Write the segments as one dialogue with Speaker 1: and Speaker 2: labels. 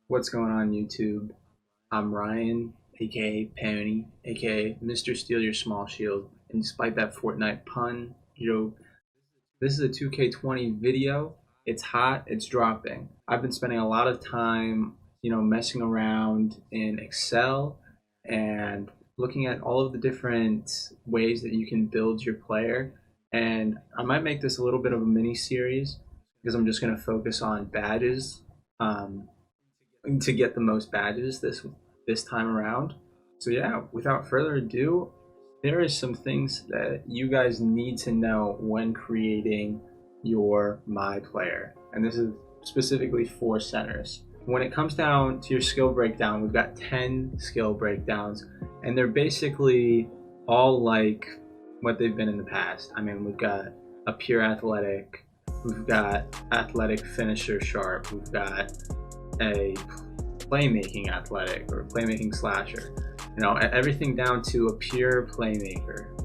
Speaker 1: What's going on YouTube? I'm Ryan, aka Pony, aka Mr. Steal Your Small Shield, and despite that Fortnite pun joke, this is a 2K20 video. It's hot, it's dropping. I've been spending a lot of time, messing around in Excel and looking at all of the different ways that you can build your player. And I might make this a little bit of a mini series because I'm just going to focus on badges. Um, to get the most badges this time around. So yeah, without further ado, there is some things that you guys need to know when creating your MyPlayer, and this is specifically for centers. When it comes down to your skill breakdown, we've got 10 skill breakdowns, and they're basically all like what they've been in the past. I mean, we've got a pure athletic, we've got athletic finisher sharp, we've got a playmaking athletic or playmaking slasher, everything down to a pure playmaker.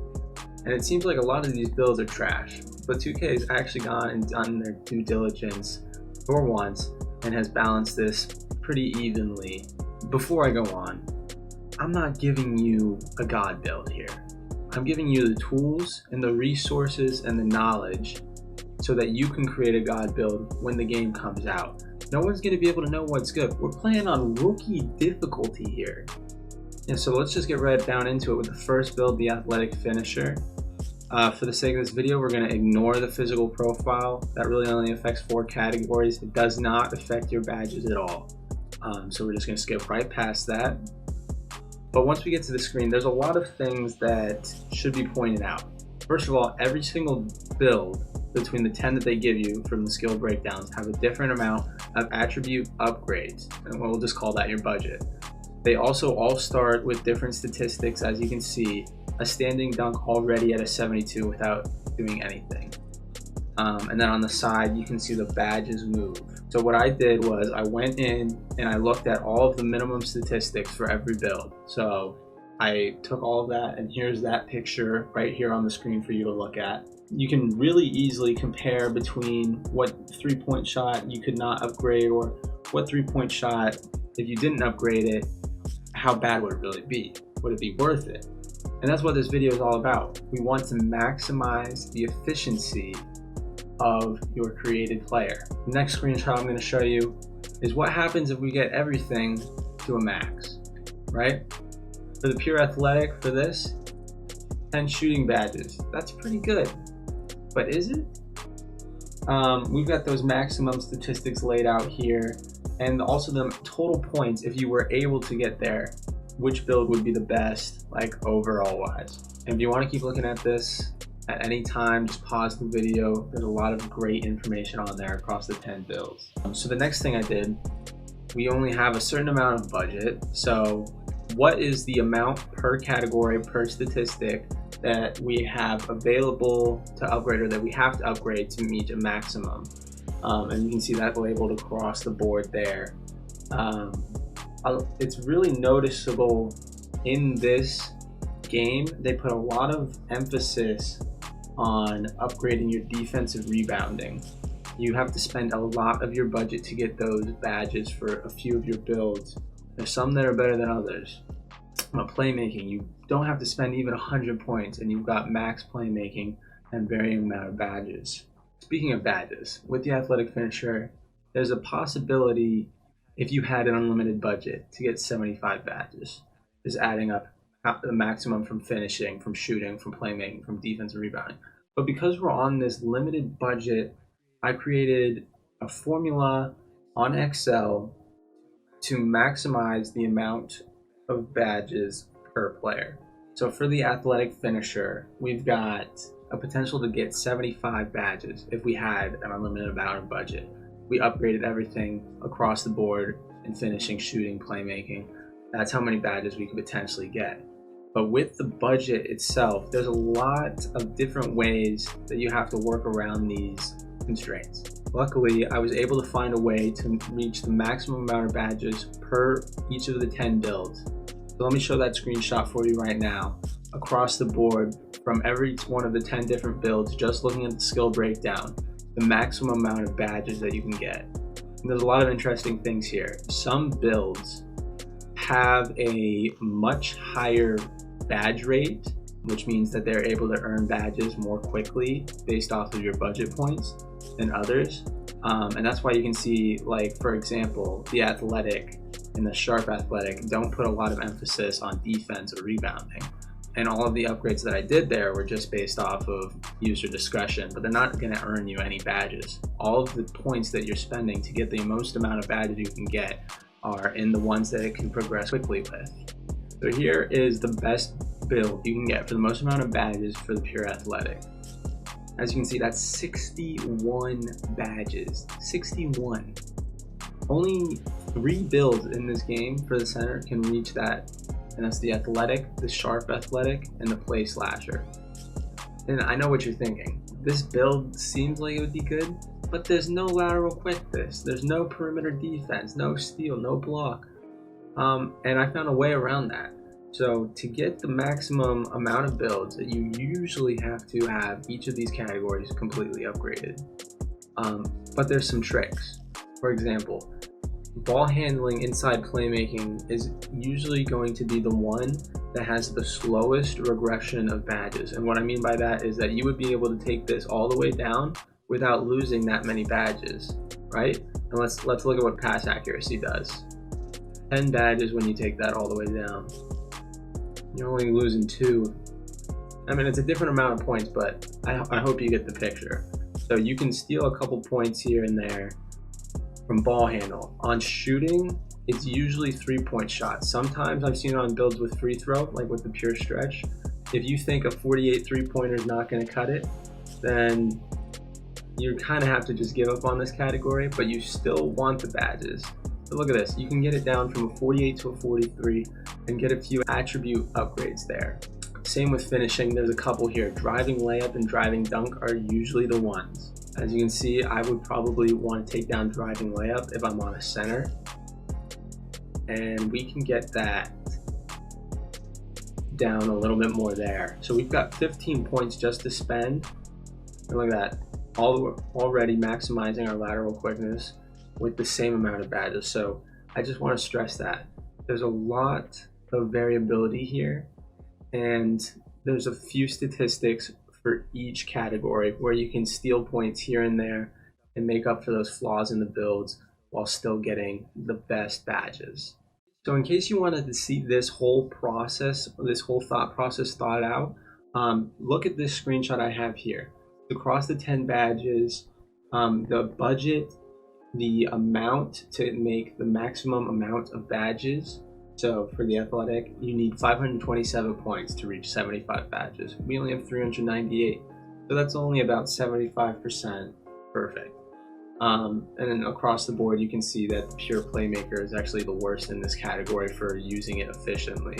Speaker 1: And it seems like a lot of these builds are trash, but 2K has actually gone and done their due diligence for once and has balanced this pretty evenly. Before I go on, I'm not giving you a god build here. I'm giving you the tools and the resources and the knowledge so that you can create a god build when the game comes out. No one's going to be able to know what's good. We're playing on rookie difficulty here. And so let's just get right down into it with the first build, the athletic finisher. For the sake of this video, we're going to ignore the physical profile. That really only affects 4 categories. It does not affect your badges at all. So we're just going to skip right past that. But once we get to the screen, there's a lot of things that should be pointed out. First of all, every single build between the 10 that they give you from the skill breakdowns have a different amount of attribute upgrades, and we'll just call that your budget. They also all start with different statistics. As you can see, a standing dunk already at a 72 without doing anything. And then on the side, you can see the badges move. So what I did was I went in and I looked at all of the minimum statistics for every build. So I took all of that, and here's that picture right here on the screen for you to look at. You can really easily compare between what 3-point shot you could not upgrade or what 3-point shot, if you didn't upgrade it, how bad would it really be? Would it be worth it? And that's what this video is all about. We want to maximize the efficiency of your created player. The next screenshot I'm going to show you is what happens if we get everything to a max, right? For the pure athletic, for this, 10 shooting badges. That's pretty good. But is it? We've got those maximum statistics laid out here, and also the total points if you were able to get there, which build would be the best, like overall wise. And if you want to keep looking at this at any time, just pause the video. There's a lot of great information on there across the 10 builds. So the next thing I did, we only have a certain amount of budget. So what is the amount per category, per statistic, that we have available to upgrade, or that we have to upgrade to meet a maximum? And you can see that labeled across the board there. It's really noticeable in this game. They put a lot of emphasis on upgrading your defensive rebounding. You have to spend a lot of your budget to get those badges for a few of your builds. There's some that are better than others. Playmaking, you don't have to spend even 100 points and you've got max playmaking and varying amount of badges. Speaking of badges, with the athletic finisher, there's a possibility, if you had an unlimited budget, to get 75 badges. Is adding up the maximum from finishing, from shooting, from playmaking, from defense and rebounding. But because we're on this limited budget, I created a formula on Excel to maximize the amount of badges per player. So for the athletic finisher, we've got a potential to get 75 badges if we had an unlimited amount of budget. We upgraded everything across the board in finishing, shooting, playmaking. That's how many badges we could potentially get. But with the budget itself, there's a lot of different ways that you have to work around these constraints. Luckily, I was able to find a way to reach the maximum amount of badges per each of the 10 builds. So let me show that screenshot for you right now. Across the board, from every one of the 10 different builds, just looking at the skill breakdown, the maximum amount of badges that you can get. There's a lot of interesting things here. Some builds have a much higher badge rate, which means that they're able to earn badges more quickly based off of your budget points than others. And that's why you can see, like, for example, the athletic and the sharp athletic don't put a lot of emphasis on defense or rebounding. And all of the upgrades that I did there were just based off of user discretion, but they're not going to earn you any badges. All of the points that you're spending to get the most amount of badges you can get are in the ones that it can progress quickly with. So here is the best build you can get for the most amount of badges for the pure athletic. As you can see, that's 61 badges. 61. Only 3 builds in this game for the center can reach that, and that's the athletic, the sharp athletic, and the play slasher. And I know what you're thinking. This build seems like it would be good, but there's no lateral quickness, there's no perimeter defense, no steal, no block. And I found a way around that. So to get the maximum amount of builds, that you usually have to have each of these categories completely upgraded. But there's some tricks. For example, ball handling inside playmaking is usually going to be the one that has the slowest regression of badges. And what I mean by that is that you would be able to take this all the way down without losing that many badges, right? And let's look at what pass accuracy does. 10 badges when you take that all the way down. You're only losing 2. I mean, it's a different amount of points, but I hope you get the picture. So you can steal a couple points here and there from ball handle. On shooting, it's usually 3-point shots. Sometimes I've seen it on builds with free throw, like with the pure stretch. If you think a 48 3-pointer is not going to cut it, then you kind of have to just give up on this category, but you still want the badges. So look at this, you can get it down from a 48 to a 43 and get a few attribute upgrades there. Same with finishing, there's a couple here. Driving layup and driving dunk are usually the ones. As you can see, I would probably want to take down driving layup if I'm on a center. And we can get that down a little bit more there. So we've got 15 points just to spend. And look at that, already maximizing our lateral quickness with the same amount of badges. So I just want to stress that there's a lot of variability here, and there's a few statistics for each category where you can steal points here and there and make up for those flaws in the builds while still getting the best badges. So in case you wanted to see this whole process, this whole thought process thought out, look at this screenshot I have here. Across the 10 badges, the budget, the amount to make the maximum amount of badges. So for the athletic, you need 527 points to reach 75 badges. We only have 398, so that's only about 75% perfect. And then across the board, you can see that the pure playmaker is actually the worst in this category for using it efficiently.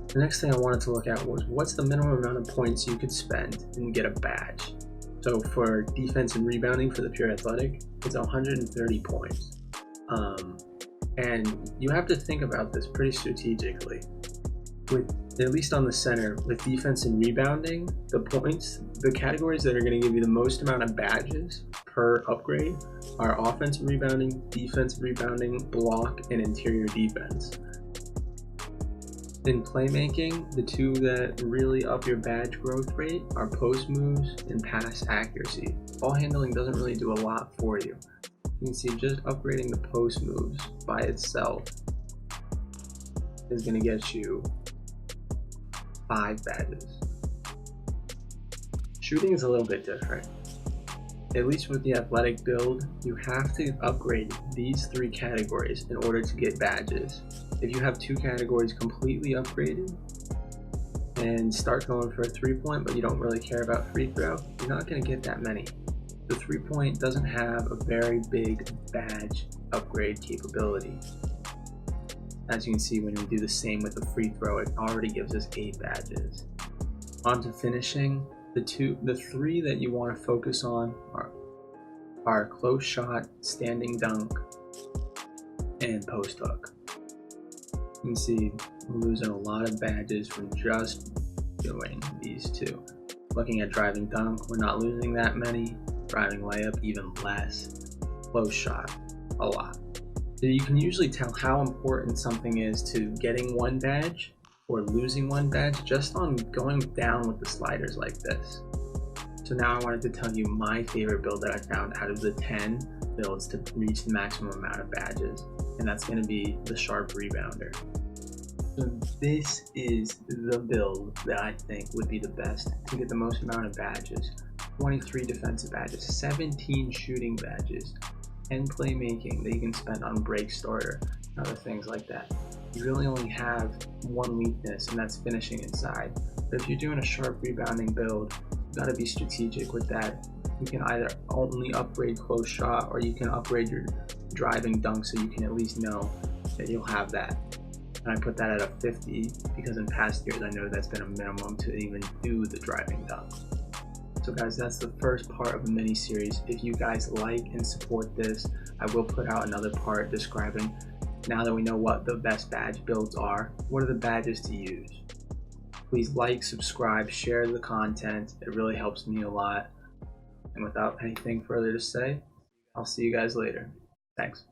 Speaker 1: The next thing I wanted to look at was what's the minimum amount of points you could spend and get a badge. So for defense and rebounding for the pure athletic, it's 130 points. And you have to think about this pretty strategically. With, at least on the center, with defense and rebounding, the points, the categories that are going to give you the most amount of badges per upgrade are offensive rebounding, defensive rebounding, block, and interior defense. In playmaking, the two that really up your badge growth rate are post moves and pass accuracy. Ball handling doesn't really do a lot for you. You can see just upgrading the post moves by itself is going to get you 5 badges. Shooting is a little bit different. At least with the athletic build, you have to upgrade these 3 categories in order to get badges. If you have 2 categories completely upgraded and start going for a 3-point, but you don't really care about free throw, you're not going to get that many. The 3-point doesn't have a very big badge upgrade capability. As you can see, when we do the same with the free throw, it already gives us 8 badges. On to finishing, the 3 that you want to focus on are close shot, standing dunk, and post hook. You can see we're losing a lot of badges from just doing these 2. Looking at driving dunk, we're not losing that many. Driving layup, even less. Close shot, a lot. So you can usually tell how important something is to getting one badge or losing one badge just on going down with the sliders like this. So now I wanted to tell you my favorite build that I found out of the 10 builds to reach the maximum amount of badges, and that's going to be the Sharp Rebounder. So this is the build that I think would be the best to get the most amount of badges. 23 defensive badges, 17 shooting badges, 10 playmaking that you can spend on break starter, and other things like that. You really only have one weakness, and that's finishing inside. But if you're doing a sharp rebounding build, you gotta be strategic with that. You can either only upgrade close shot, or you can upgrade your driving dunk so you can at least know that you'll have that. And I put that at a 50 because in past years I know that's been a minimum to even do the driving dunk. So guys, that's the first part of the mini series. If you guys like and support this, I will put out another part describing, now that we know what the best badge builds are, what are the badges to use. Please like, subscribe, share the content. It really helps me a lot. And without anything further to say, I'll see you guys later. Thanks.